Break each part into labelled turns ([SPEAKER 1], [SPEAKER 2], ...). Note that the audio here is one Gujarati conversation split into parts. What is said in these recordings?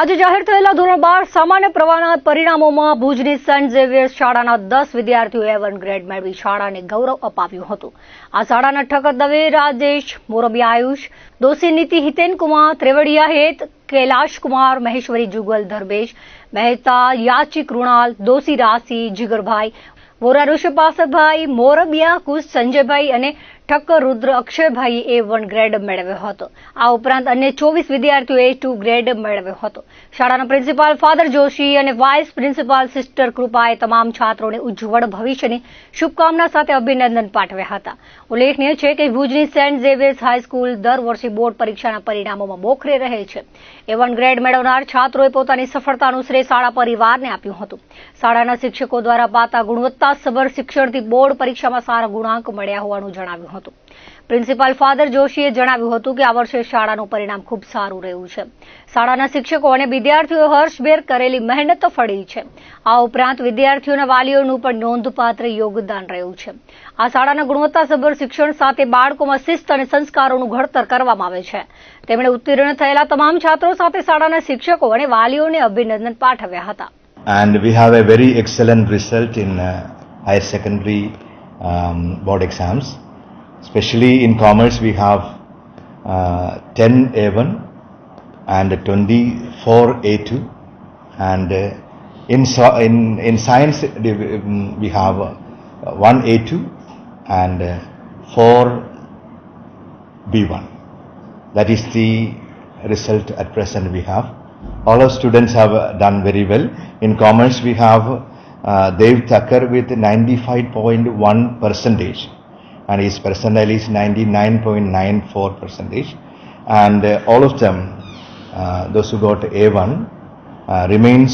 [SPEAKER 1] આજે જાહેર થયેલા ધોરણ 12 સામાન્ય પ્રવાહના પરિણામોમાં ભુજની સેન્ટ ઝેવિયર્સ શાળાના 10 વિદ્યાર્થીઓએ A1 ગ્રેડ મેળવી શાળાને ગૌરવ અપાવ્યું હતું. આ શાળાના ઠક્કર દવે, રાજેશ, મોરબિયા આયુષ, દોશી નીતિ, હિતેન કુમાર, ત્રેવડિયા હેત, कैलाश कुमार, महेश्वरी जुगल, धर्मेश मेहता, याची कृणाल, दोषी राशि, जिगरभाई, वोरा ऋषपासभाई, मोरबिया कुश, संजयभाई અને ઠક્કર રુદ્ર અક્ષયભાઈએ A1 ગ્રેડ મેળવ્યો હતો. આ ઉપરાંત અન્ય 24 વિદ્યાર્થીઓએ A2 ગ્રેડ મેળવ્યો હતો. શાળાના પ્રિન્સિપાલ ફાધર જોશી અને વાઇસ પ્રિન્સિપાલ સિસ્ટર કૃપાએ તમામ છાત્રોને ઉજ્જવળ ભવિષ્યની શુભકામના સાથે અભિનંદન પાઠવ્યા હતા. ઉલ્લેખનીય છે કે ભુજની સેન્ટ ઝેવિયર્સ હાઈસ્કૂલ દર વર્ષે બોર્ડ પરીક્ષાના પરિણામોમાં મોખરે રહે છે. A1 ગ્રેડ મેળવનાર છાત્રોએ પોતાની સફળતાનું શ્રેય શાળા પરિવારને આપ્યું હતું. શાળાના શિક્ષકો દ્વારા પાતા ગુણવત્તાસભર શિક્ષણથી બોર્ડ પરીક્ષામાં સારા ગુણાંક મળ્યા હોવાનું જણાવ્યું હતું. પ્રિન્સિપાલ ફાધર જોશીએ જણાવ્યું હતું કે આ વર્ષે શાળાનું પરિણામ ખૂબ સારું રહ્યું છે. શાળાના શિક્ષકો અને વિદ્યાર્થીઓએ હર્ષભેર કરેલી મહેનત ફળી છે. આ ઉપરાંત વિદ્યાર્થીઓના વાલીઓનું પણ નોંધપાત્ર યોગદાન રહ્યું છે. આ શાળાના ગુણવત્તાસભર શિક્ષણ સાથે બાળકોમાં શિસ્ત અને સંસ્કારોનું ઘડતર કરવામાં આવે છે. તેમણે ઉત્તીર્ણ થયેલા તમામ છાત્રો સાથે શાળાના શિક્ષકો અને વાલીઓને અભિનંદન પાઠવ્યા હતા.
[SPEAKER 2] And we have a very excellent result in higher secondary board exams. Especially in commerce, we have 10 A1 and 24 A2, and in science we have 1 A2 and 4 B1. That is the result at present we have. All our students have done very well. In commerce, we have Dev Thakkar with 95.1%. And his percentile is 99.94%. And all of them, those who got A1, remains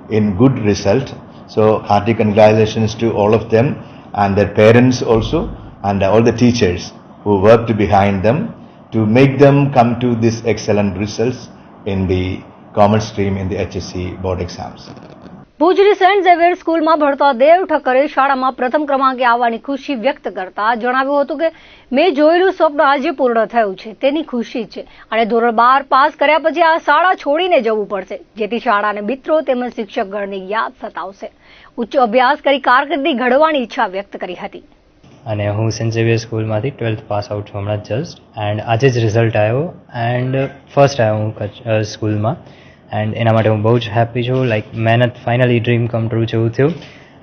[SPEAKER 2] in good result. So hearty congratulations to all of them and their parents also, and all the teachers who worked behind them to make them come to this excellent results in the commerce stream in the HSC board exams.
[SPEAKER 1] ભુજની સેન્ટ ઝેવિયર સ્કૂલમાં ભણતા દેવ ઠક્કરે શાળામાં પ્રથમ ક્રમાંકે આવવાની ખુશી વ્યક્ત કરતા જણાવ્યું હતું કે મેં જોયેલું સ્વપ્ન આજે પૂર્ણ થયું છે, તેની ખુશી છે અને ધોરણ 12 પાસ કર્યા પછી આ શાળા છોડીને જવું પડશે, જેથી શાળાને મિત્રો તેમજ શિક્ષકગણની યાદ સતાવશે. ઉચ્ચ અભ્યાસ કરી કારકિર્દી ઘડવાની ઈચ્છા વ્યક્ત કરી હતી.
[SPEAKER 3] અને હું સેન્ટ ઝેવિયર સ્કૂલમાંથી 12th પાસ આઉટ છું હમણાં જસ્ટ, એન્ડ આજે જ રિઝલ્ટ આવ્યો એન્ડ ફર્સ્ટ આવ્યો હું સ્કૂલમાં. એન્ડ એના માટે હું બહુ જ હેપી છું. લાઈક મહેનત ફાઇનલી ડ્રીમ કમ ટ્રુ જેવું થયું.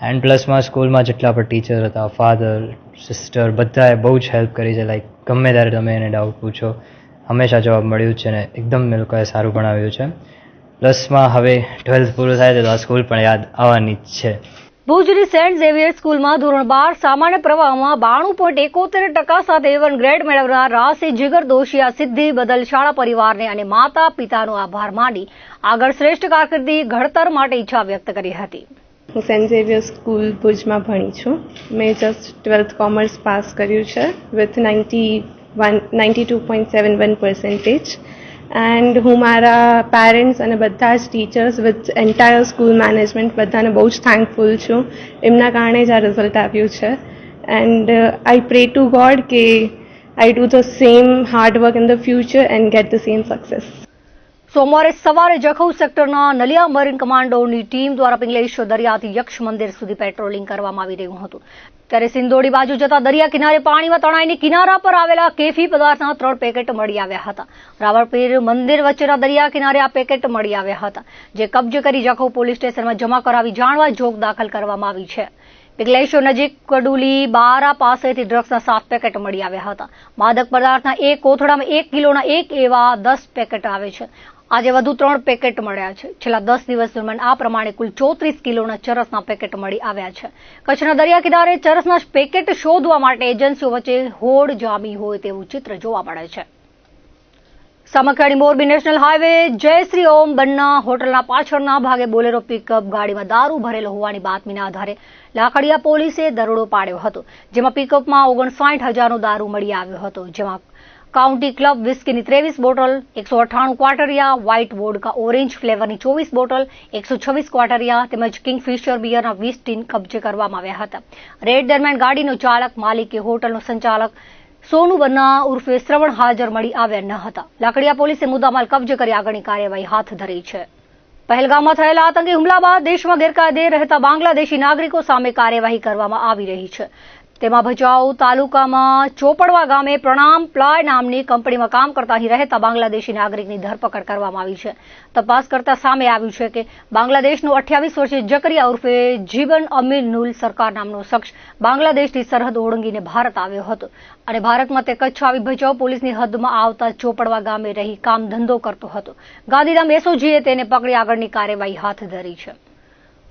[SPEAKER 3] એન્ડ પ્લસમાં સ્કૂલમાં જેટલા પણ ટીચર હતા, ફાધર, સિસ્ટર, બધાએ બહુ જ હેલ્પ કરી છે. લાઈક ગમે ત્યારે તમે એને ડાઉટ પૂછો, હંમેશા જવાબ મળ્યું છે ને એકદમ એ લોકોએ સારું ભણાવ્યું છે. પ્લસમાં હવે 12th પૂરું થાય તો આ સ્કૂલ પણ યાદ આવવાની જ છે.
[SPEAKER 1] ભુજની સેન્ટ ઝેવિયર સ્કૂલમાં ધોરણ 12 સામાન્ય પ્રવાહમાં 92.71% સાથે A1 ગ્રેડ મેળવનાર રાશિ જીગર દોશી આ સિદ્ધિ બદલ શાળા પરિવારને અને માતા પિતાનો આભાર માની આગળ શ્રેષ્ઠ કારકિર્દી ઘડતર માટે ઈચ્છા વ્યક્ત કરી હતી.
[SPEAKER 4] હું સેન્ટ ઝેવિયર સ્કૂલ ભુજમાં ભણી છું. મેં જસ્ટ 12th કોમર્સ પાસ કર્યું છે વિથ 92.71%. એન્ડ હું મારા પેરેન્ટ્સ અને બધા જ teachers with entire school management બધાને બહુ જ થેન્કફુલ છું. એમના કારણે જ આ રિઝલ્ટ આવ્યું છે. And I pray to God કે I do the same hard work in the future and get the same success.
[SPEAKER 1] સોમવારે સવારે જખૌ સેક્ટરના નલિયા મરીન કમાન્ડોની ટીમ દ્વારા પિંગલેશ્વર દરિયાથી યક્ષ મંદિર સુધી પેટ્રોલિંગ કરવામાં આવી રહ્યું હતું. ત્યારે સિંદોડી બાજુ જતા દરિયા કિનારે પાણીમાં તણાઈને કિનારા પર આવેલા કેફી પદાર્થના 3 પેકેટ મળી આવ્યા હતા. રાવળપીર મંદિર વચ્ચેના દરિયા કિનારે આ પેકેટ મળી આવ્યા હતા, જે કબજે કરી જખૌ પોલીસ સ્ટેશનમાં જમા કરાવી જાણવા જોગ દાખલ કરવામાં આવી છે. પિંગલેશ્વર નજીક કડુલી બારા પાસેથી ડ્રગ્સના 7 પેકેટ મળી આવ્યા હતા. માદક પદાર્થના એક કોથળામાં 1 કિલોના એક એવા 10 પેકેટ આવે છે. આજે વધુ 3 પેકેટ મળ્યા છે. છેલ્લા 10 દિવસ દરમિયાન આ પ્રમાણે કુલ 34 કિલોના ચરસના પેકેટ મળી આવ્યા છે. કચ્છના દરિયા કિનારે ચરસના પેકેટ શોધવા માટે એજન્સીઓ વચ્ચે હોડ જામી હોય તેવું ચિત્ર જોવા મળે છે. સામખિયાળી મોરબી નેશનલ હાઈવે જયશ્રી ઓમ બન્ના હોટલના પાછળના ભાગે બોલેરો પિકઅપ ગાડીમાં દારૂ ભરેલો હોવાની બાતમીના આધારે લાખડીયા પોલીસે દરોડો પાડ્યો હતો, જેમાં પિકઅપમાં 59,000નો દારૂ મળી આવ્યો હતો, જેમાં કાઉન્ટી ક્લબ વિસ્કીની 23 બોટલ, 198 ક્વાટરિયા, વ્હાઇટ વોડકા ઓરેન્જ ફ્લેવરની 24 બોટલ, 126 ક્વાટરિયા તેમજ કિંગફિશર બિયરના 20 ટીન કબજે કરવામાં આવ્યા હતા. રેડ દરમિયાન ગાડીનો ચાલક, માલિકે, હોટલનો સંચાલક, સોનુ બન્ના ઉર્ફે શ્રવણ હાજર મળી આવ્યા ન હતા. લાકડીયા પોલીસે મુદ્દામાલ કબજે કરી આગળની કાર્યવાહી હાથ ધરી છે. પહેલગામમાં થયેલા આતંકી હુમલા બાદ દેશમાં ગેરકાયદે રહેતા બાંગ્લાદેશી નાગરિકો સામે કાર્યવાહી કરવામાં આવી રહી છે. તેમાં ભચાઉ તાલુકામાં ચોપડવા ગામે પ્રણામ પ્લાય નામની કંપનીમાં કામ કરતા અહીં રહેતા બાંગ્લાદેશી નાગરિકની ધરપકડ કરવામાં આવી છે. તપાસ કરતા સામે આવ્યું છે કે બાંગ્લાદેશનો 28 વર્ષીય જકરિયા ઉર્ફે જીબન અમીનુલ સરકાર નામનો શખ્સ બાંગ્લાદેશની સરહદ ઓળંગીને ભારત આવ્યો હતો અને ભારતમાં તે કચ્છ આવી ભચાઉ પોલીસની હદમાં આવતા ચોપડવા ગામે રહી કામ ધંધો કરતો હતો. ગાંધીધામ એસઓજીએ તેને પકડી આગળની કાર્યવાહી હાથ ધરી છે.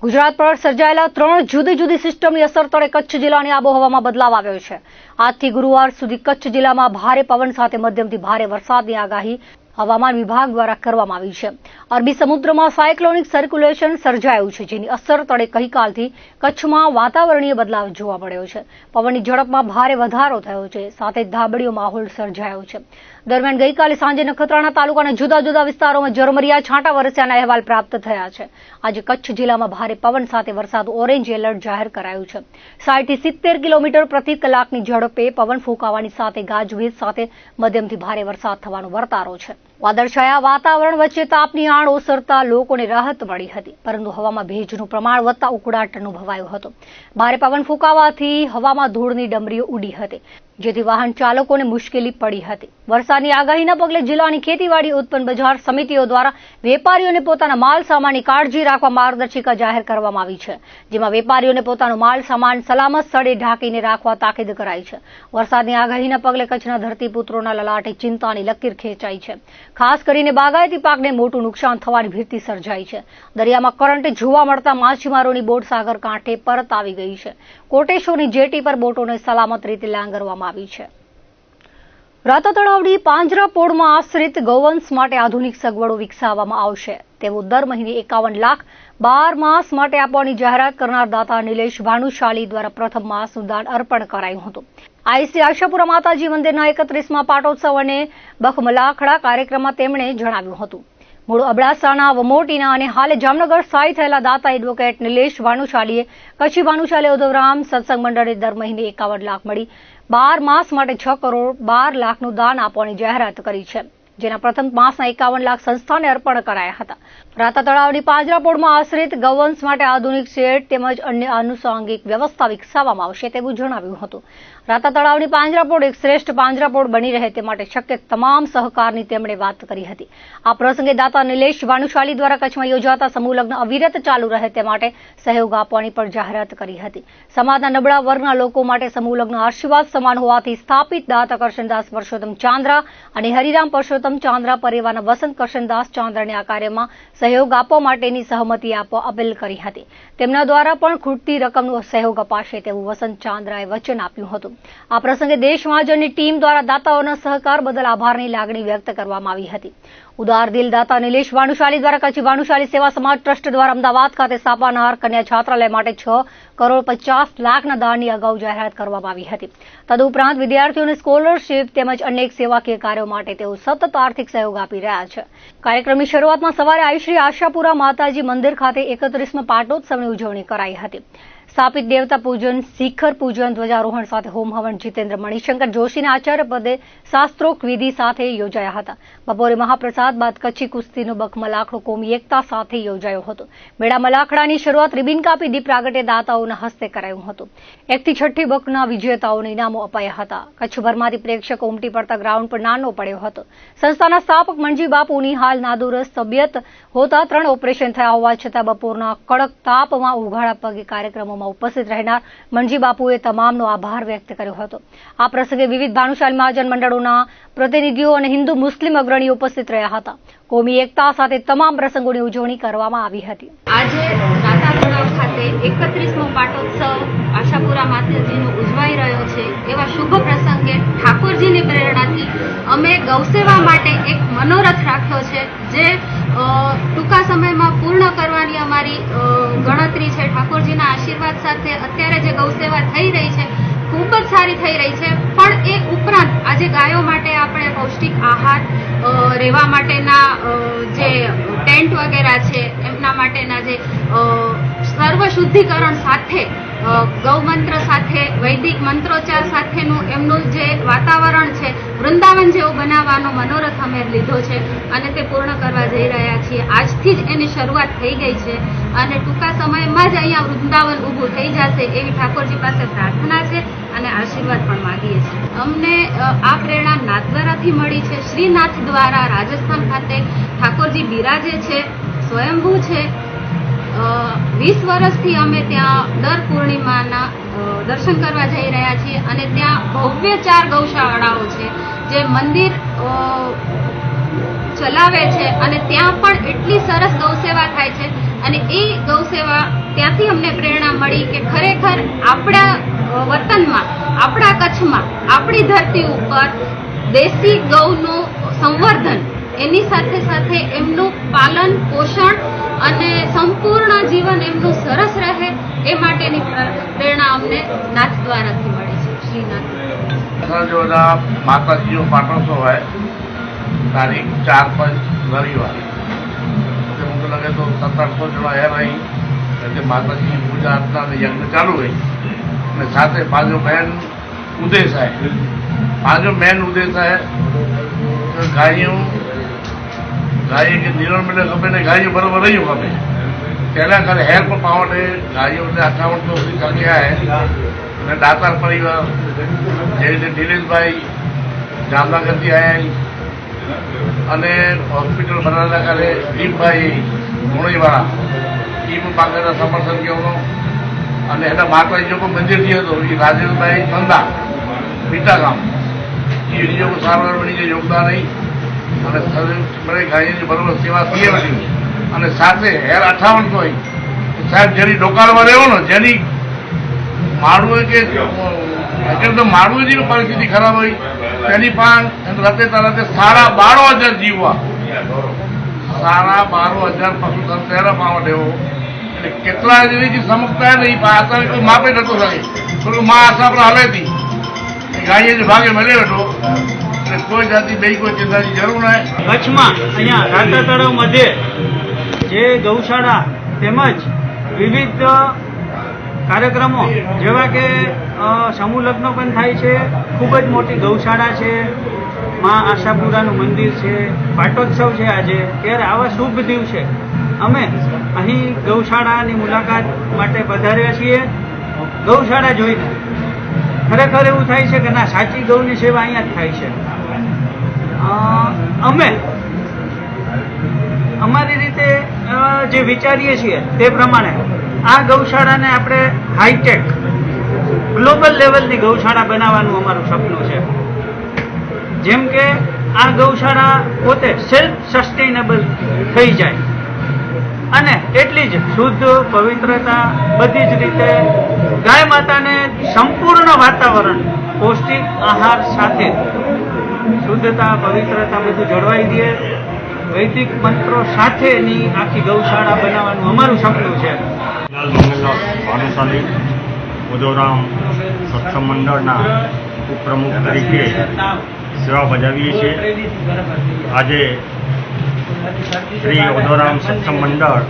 [SPEAKER 1] ગુજરાત પર સર્જાયેલા 3 જુદી જુદી સિસ્ટમની અસર તળે કચ્છ જિલ્લાની આબોહવામાં બદલાવ આવ્યો છે. આજથી ગુરુવાર સુધી કચ્છ જિલ્લામાં ભારે પવન સાથે મધ્યમથી ભારે વરસાદની આગાહી હવામાન વિભાગ દ્વારા કરવામાં આવી છે. અરબી સમુદ્રમાં સાયક્લોનિક સર્ક્યુલેશન સર્જાયું છે, જેની અસર તળે ગઈકાલથી કચ્છમાં વાતાવરણીય બદલાવ જોવા મળ્યો છે. પવનની ઝડપમાં ભારે વધારો થયો છે, સાથે ધાબળીયો માહોલ સર્જાયો છે. દરમિયાન ગઈકાલે સાંજે નખત્રાણા તાલુકાના જુદા જુદા વિસ્તારોમાં ઝરમરિયા છાંટા વરસ્યાના અહેવાલ પ્રાપ્ત થયા છે. આજે કચ્છ જિલ્લામાં ભારે પવન સાથે વરસાદ ઓરેન્જ એલર્ટ જાહેર કરાયું છે. 60 થી 70 કિલોમીટર પ્રતિ કલાકની ઝડપે પવન ફૂંકાવાની સાથે ગાજવીજ સાથે મધ્યમથી ભારે વરસાદ થવાનો વર્તારો છે. વાદળછાયા વાતાવરણ વચ્ચે તાપની આડ ઓસરતા લોકોને રાહત મળી હતી, પરંતુ હવામાં ભેજનું પ્રમાણ વધતા ઉકળાટ અનુભવાયો હતો. ભારે પવન ફૂંકાવાથી હવામાં ધૂળની ડમરીઓ ઉડી હતી, જેથી વાહન ચાલકોને મુશ્કેલી પડી હતી. વરસાદની આગાહીના પગલે જિલ્લાની ખેતીવાડી ઉત્પન્ન બજાર સમિતિઓ દ્વારા વેપારીઓને પોતાના માલ સામાનની કાળજી રાખવા માર્ગદર્શિકા જાહેર કરવામાં આવી છે, જેમાં વેપારીઓને પોતાનો માલ સામાન સલામત સ્થળે ઢાંકીને રાખવા તાકીદ કરાઈ છે. વરસાદની આગાહીના પગલે કચ્છના ધરતીપુત્રોના લલાટે ચિંતાની લકીર ખેંચાઈ છે. ખાસ કરીને બાગાયતી પાકને મોટું નુકસાન થવાની ભીતિ સર્જાઈ છે. દરિયામાં કરંટ જોવા મળતા માછીમારોની બોટ સાગર કાંઠે પરત આવી ગઈ છે. કોટેશ્વરની જેટી પર બોટોને સલામત રીતે લાંગરવામાં આવી છે. રાતા તળાવની પાંજરાપોળમાં આશ્રિત ગૌવંશ માટે આધુનિક સગવડો વિકસાવવામાં આવશે તેવું દર મહિને 51 લાખ 12 માસ માટે આપવાની જાહેરાત કરનાર દાતા નિલેશ ભાનુશાલી દ્વારા પ્રથમ માસનું દાન અર્પણ કરાયું હતું. આઈસી આશાપુરા માતાજી મંદિરના 31મા પાટોત્સવ અને બખમલાખડા કાર્યક્રમમાં તેમણે જણાવ્યું હતું. મૂળ અબડાસાના વમોટીના અને હાલે જામનગર સ્થાયી થયેલા દાતા એડવોકેટ નિલેશ ભાનુશાલીએ કચ્છી ભાનુશાલી ઉધવરામ સત્સંગ મંડળે દર મહિને 51 લાખ મળી 12 માસ માટે 6 કરોડ 12 લાખનું દાન આપવાની જાહેરાત કરી છે, જેના પ્રથમ માસના 51 લાખ સંસ્થાને અર્પણ કરાયા હતા. રાતા તળાવની પાંજરાપોળમાં આશ્રિત ગૌવંશ માટે આધુનિક શેડ તેમજ અન્ય આનુષાંગિક વ્યવસ્થા વિકસાવવામાં આવશે તેવું જણાવ્યું હતું. રાતા તળાવની પાંજરાપોળ એક શ્રેષ્ઠ પાંજરાપોળ બની રહે તે માટે શક્ય તમામ સહકારની તેમણે વાત કરી હતી. આ પ્રસંગે દાતા નિલેશ ભાનુશાલી દ્વારા કચ્છમાં યોજાતા સમૂહ લગ્ન અવિરત ચાલુ રહે તે માટે સહયોગ આપવાની પણ જાહેરાત કરી હતી. સમાજના નબળા વર્ગના લોકો માટે સમૂહ લગ્ન આશીર્વાદ સમાન હોવાથી સ્થાપિત દાતા કરશનદાસ પરસોત્તમ ચાંદ્રા અને હરિરામ પરસોત્તમ ચાંદ્રા પરિવારના વસંત કરશનદાસ ચાંદ્રાને આ કાર્યમાં સહયોગ આપવા માટેની સહમતિ આપવા અપીલ કરી હતી. તેમના દ્વારા પણ ખૂટતી રકમનો સહયોગ અપાશે તેવું વસંત ચાંદ્રાએ વચન આપ્યું હતું. આ પ્રસંગે દેશ મહાજનની ટીમ દ્વારા દાતાઓના સહકાર બદલ આભારની લાગણી વ્યક્ત કરવામાં આવી હતી. ઉદાર દિલ દાતા નિલેશ ભાનુશાલી દ્વારા કચ્છી ભાનુશાલી સેવા સમાજ ટ્રસ્ટ દ્વારા અમદાવાદ ખાતે સ્થાપનાર કન્યા છાત્રાલય માટે 6 કરોડ 50 લાખના દાનની અગાઉ જાહેરાત કરવામાં આવી હતી. તદુપરાંત વિદ્યાર્થીઓને સ્કોલરશીપ તેમજ અનેક સેવાકીય કાર્યો માટે તેઓ સતત આર્થિક સહયોગ આપી રહ્યા છે. કાર્યક્રમની શરૂઆતમાં સવારે આઈશ્રી આશાપુરા માતાજી મંદિર ખાતે 31મા પાટોત્સવની ઉજવણી કરાઈ હતી. સ્થાપિત દેવતા પૂજન, શિખર પૂજન, ધ્વજારોહણ સાથે હોમ હવન જીતેન્દ્ર મણિશંકર જોશીના આચાર્ય પદે શાસ્ત્રોક્ત વિધિ સાથે યોજાયા હતા. બપોરે મહાપ્રસાદ બાદ કચ્છી કુસ્તીનો બખમલાખડો કોમી એકતા સાથે યોજાયો હતો. મેળા મલાખડાની શરૂઆત રિબિન કાપી દીપ પ્રાગટ્ય દાતાઓના હસ્તે કરાયું હતું. 1 થી 6ઠ્ઠી બકના વિજેતાઓને ઇનામો અપાયા હતા. કચ્છભરમાંથી પ્રેક્ષકો ઉમટી પડતા ગ્રાઉન્ડ પર નાનો પડ્યો હતો. સંસ્થાના સ્થાપક મણજી બાપુની હાલ નાદુરસ્ત તબિયત હોતા 3 ઓપરેશન થયા હોવા છતાં બપોરના કડક તાપમાં ઉઘાડા પગે કાર્યક્રમોમાં ઉપસ્થિત રહેનાર મણજી બાપુએ તમામનો આભાર વ્યક્ત કર્યો હતો. આ પ્રસંગે વિવિધ ભાનુશાલી મહાજન મંડળોના પ્રતિનિધિઓ અને હિન્દુ મુસ્લિમ અગ્રણીઓ ઉપસ્થિત રહ્યા હતા. કોમી એકતા સાથે તમામ પ્રસંગોની ઉજવણી કરવામાં આવી હતી.
[SPEAKER 5] આજે રાતા તળાવ ખાતે 31મો પાટોત્સવ આશાપુરા માતાજીનો ઉજવાઈ રહ્યો છે. એવા શુભ પ્રસંગે ઠાકોરજીની પ્રેરણાથી અમે ગૌસેવા માટે એક મનોરથ રાખ્યો છે, જે ટૂંકા સમયમાં પૂર્ણ કરવાની અમારી ગણતરી છે. ઠાકોરજીના આશીર્વાદ સાથે અત્યારે જે ગૌસેવા થઈ રહી છે ખૂબ જ સારી થઈ રહી છે. પણ એ ઉપરાંત આજે ગાયો માટે આપણે પૌષ્ટિક આહાર, રહેવા માટેના જે ટેન્ટ વગેરે છે, એમના માટેના જે સર્વ શુદ્ધિકરણ સાથે ગૌમંત્ર સાથે વૈદિક મંત્રોચ્ચાર સાથેનું એમનું જે વાતાવરણ છે વૃંદાવન જેવો બનાવવાનો મનોરથ અમે લીધો છે અને તે પૂર્ણ કરવા જઈ રહ્યા છીએ. આજથી જ એની શરૂઆત થઈ ગઈ છે અને ટૂંકા સમયમાં જ અહીંયા વૃંદાવન ઊભું થઈ જશે એવી ઠાકોરજી પાસે પ્રાર્થના છે અને આશીર્વાદ પણ માંગીએ છીએ. અમને આ પ્રેરણા નાથ દ્વારાથી મળી છે. શ્રીનાથ દ્વારા રાજસ્થાન ખાતે ઠાકોરજી બિરાજે છે, સ્વયંભૂ છે. 20 વર્ષથી અમે ત્યાં દર પૂર્ણિમાના દર્શન કરવા જઈ રહ્યા છીએ અને ત્યાં ભવ્ય 4 ગૌશાળાઓ છે જે મંદિર ચલાવે છે અને ત્યાં પણ એટલી સરસ ગૌસેવા થાય છે અને એ ગૌસેવા ત્યાંથી અમને પ્રેરણા મળી કે ખરેખર આપણા વતનમાં, આપણા કચ્છમાં, આપણી ધરતી ઉપર દેશી ગૌનું સંવર્ધન, એની સાથે સાથે એમનું પાલન પોષણ અને સંપૂર્ણ જીવન એમનું સરસ રહે એ માટેની પ્રેરણા અમને નાથ દ્વારાથી મળી છે. શ્રીનાથ
[SPEAKER 6] जो माता जी जो पाटोत्सव है तारीख 4-5 रविवार मुझे लगे तो 700-800 जना है रही એટલે માતાજી પૂજા અર્ચના અને યજ્ઞ ચાલુ હોય અને સાથે પાછો મેન ઉદ્દેશ है ગાયો કે નિરણ મિલે ખપે ને ગાયો બરાબર રહ્યું ખપે પહેલાં ખાલી હેર પણ પાવડે ગાયોને 58 સુધી સંખ્યા है અને દાતાર પરિવાર જે રીતે દિલેશભાઈ જામનગરથી આવ્યા અને હોસ્પિટલ બનાવવાના કાલે દીપભાઈ ગુણીવાળા એ પણ પાકના સમર્થન કેવનો અને એના માતાજી જો મંદિરથી હતો એ રાજેશભાઈ ધંધા મીઠા ગામ એ જો સારવાર બની જે યોગદાન નહીં અને બધી ગાયની બરોબર સેવા થઈએ બધી અને સાથે હેર 58 હોય સાહેબ જેની ડોકાળમાં રહેવો ને જેની માળવું કે તો માળવું જેવી પરિસ્થિતિ ખરાબ હોય તેની પણ રાતે 12,500 જીવવા 12,500 પશુ તૈયાર પાવા દેવો એટલે કેટલા જેવી સમજતા ને એ આશા કોઈ માપે નતો થાય થોડું માં આશા આપણે હાલેતી ગાય જ ભાગે મળે બેઠો એટલે કોઈ જાતિ બે કોઈ ચિંતાની જરૂર નહીં.
[SPEAKER 7] કચ્છમાં અહીંયા રાતા તળાવ મધ્યે જે ગૌશાળા તેમજ વિવિધ કાર્યક્રમો જેવા કે સમૂહ લગ્નો પણ થાય છે, ખૂબ જ મોટી ગૌશાળા છે, માં આશાપુરાનું મંદિર છે, પાટોત્સવ છે આજે, ત્યારે આવા શુભ દિવસે અમે અહીં ગૌશાળાની મુલાકાત માટે પધાર્યા છીએ. ગૌશાળા જોઈને ખરેખર એવું થાય છે કે ના, સાચી ગૌની સેવા અહીંયા જ થાય છે. અમે અમારી રીતે જે વિચારીએ છીએ તે પ્રમાણે આ ગૌશાળાને આપણે હાઈટેક ગ્લોબલ લેવલની ગૌશાળા બનાવવાનું અમારું સપનું છે. જેમ કે આ ગૌશાળા પોતે સેલ્ફ સસ્ટેનેબલ થઈ જાય અને એટલી જ શુદ્ધ પવિત્રતા બધી જ રીતે ગાય માતાને સંપૂર્ણ વાતાવરણ પૌષ્ટિક આહાર સાથે શુદ્ધતા પવિત્રતા બધું જળવાઈ દે, વૈદિક મંત્રો સાથેની આખી ગૌશાળા બનાવવાનું અમારું સપનું છે.
[SPEAKER 8] મંગલદાસ ભાનુશાલી ઉદોરામ સત્સંગ મંડળના ઉપપ્રમુખ તરીકે સેવા બજાવીએ છીએ. આજે શ્રી ઉદોરામ સત્સંગ મંડળ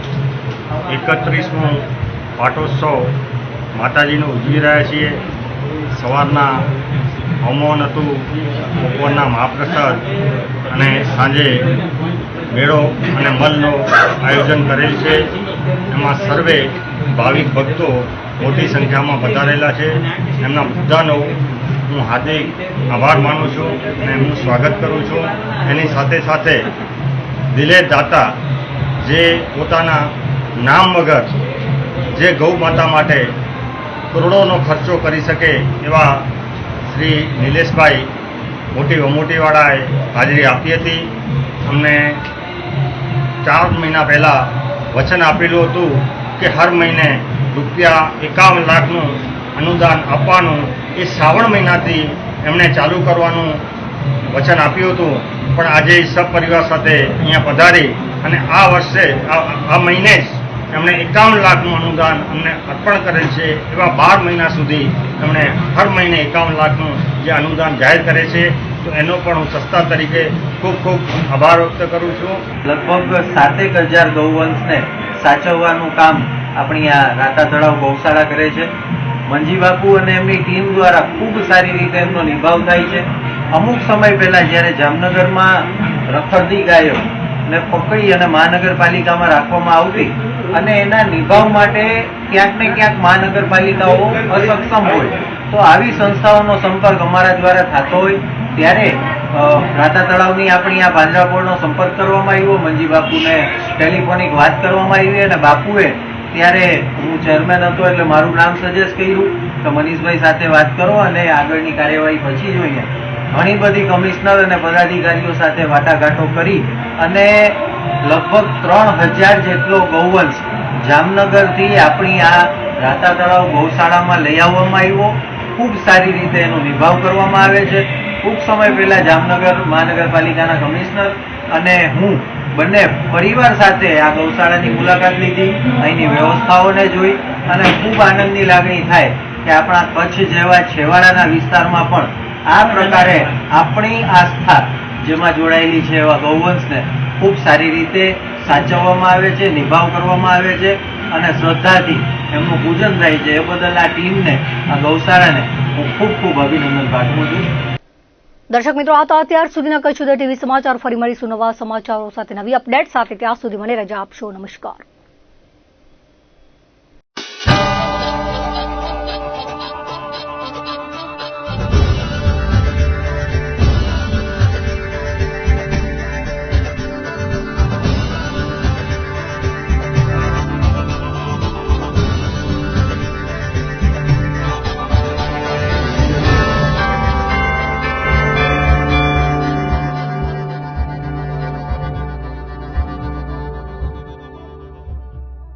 [SPEAKER 8] 31મો પાટોત્સવ માતાજીનું ઉજવી રહ્યા છીએ. સવારના હવન હતું, બપોરના મહાપ્રસાદ અને સાંજે મેળો અને મલનું આયોજન કરેલ છે. એમાં સર્વે ભાવિક ભક્તો મોટી સંખ્યામાં પધારેલા છે. એમના બધાનો હું હાર્દિક આભાર માનું છું અને એમનું સ્વાગત કરું છું. એની સાથે સાથે દિલેશ દાતા જે પોતાના નામ વગર જે ગૌ માતા માટે કરોડોનો ખર્ચો કરી શકે એવા શ્રી નિલેશભાઈ મોટીવાળાએ હાજરી આપી હતી. અમને 4 મહિના પહેલાં વચન આપેલું હતું કે હર મહિને ₹51 લાખનું અનુદાન આપવાનું. એ શ્રાવણ મહિનાથી એમણે ચાલુ કરવાનું વચન આપ્યું હતું. પણ આજે સપરિવાર સાથે અહીંયા પધારી અને આ વર્ષે આ મહિને જ એમણે 51 લાખનું અનુદાન અમને અર્પણ કરેલ છે. એવા 12 મહિના સુધી એમણે હર મહિને 51 લાખનું જે અનુદાન જાહેર કરે છે, તો એનો પણ હું સંસ્થા તરીકે ખૂબ ખૂબ આભાર વ્યક્ત કરું છું.
[SPEAKER 9] લગભગ 7,000 ગૌવંશને સાચવવાનું કામ આપણી આ રાતા તળાવ ગૌશાળા કરે છે. મંજી બાપુ અને એમની ટીમ દ્વારા ખૂબ સારી રીતે એમનો નિભાવ થાય છે. અમુક સમય પહેલા જ્યારે જામનગરમાં રખડતી ગાયો ને પકડી અને મહાનગરપાલિકામાં રાખવામાં આવતી અને એના નિભાવ માટે ક્યાંક ને ક્યાંક મહાનગરપાલિકાઓ અસક્ષમ હોય, તો આવી સંસ્થાઓનો સંપર્ક અમારા દ્વારા થતો હોય ત્યારે રાતા તળાવની આપણી આ પાંજરાપોળનો સંપર્ક કરવામાં આવ્યો. મંજી બાપુને ટેલિફોનિક વાત કરવામાં આવી અને બાપુએ ત્યારે હું ચેરમેન હતો એટલે મારું નામ સજેસ્ટ કર્યું કે મનીષભાઈ સાથે વાત કરો અને આગળની કાર્યવાહી પછી જોઈએ. ઘણી બધી કમિશનર અને પદાધિકારીઓ સાથે વાટાઘાટો કરી અને લગભગ 3000 જેટલો ગૌવંશ જામનગરથી આપણી આ રાતા તળાવ ગૌશાળામાં લઈ આવવામાં આવ્યો. ખૂબ સારી રીતે એનો નિભાવ કરવામાં આવે છે. ટૂંક સમય પહેલા જામનગર મહાનગરપાલિકાના કમિશનર અને હું બંને પરિવાર સાથે આ ગૌશાળાની મુલાકાત લીધી, અહીંની વ્યવસ્થાઓને જોઈ અને ખૂબ આનંદની લાગણી થાય કે આપણા કચ્છ જેવા છેવાડાના વિસ્તારમાં પણ આ પ્રકારે આપણી આસ્થા જેમાં જોડાયેલી છે એવા ગૌવંશને ખૂબ સારી રીતે સાચવવામાં આવે છે, નિભાવ કરવામાં આવે છે અને શ્રદ્ધાથી એમનું પૂજન થાય છે. એ બદલ આ ટીમને, આ ગૌશાળાને હું ખૂબ ખૂબ અભિનંદન પાઠવું છું.
[SPEAKER 1] દર્શક મિત્રો, આ તો અત્યાર સુધીના કચ્છ ઉદય ટીવી સમાચાર. ફરી મળીશું નવા સમાચારો સાથે, નવી અપડેટ સાથે. ત્યાં સુધી મને રજા આપશો. નમસ્કાર.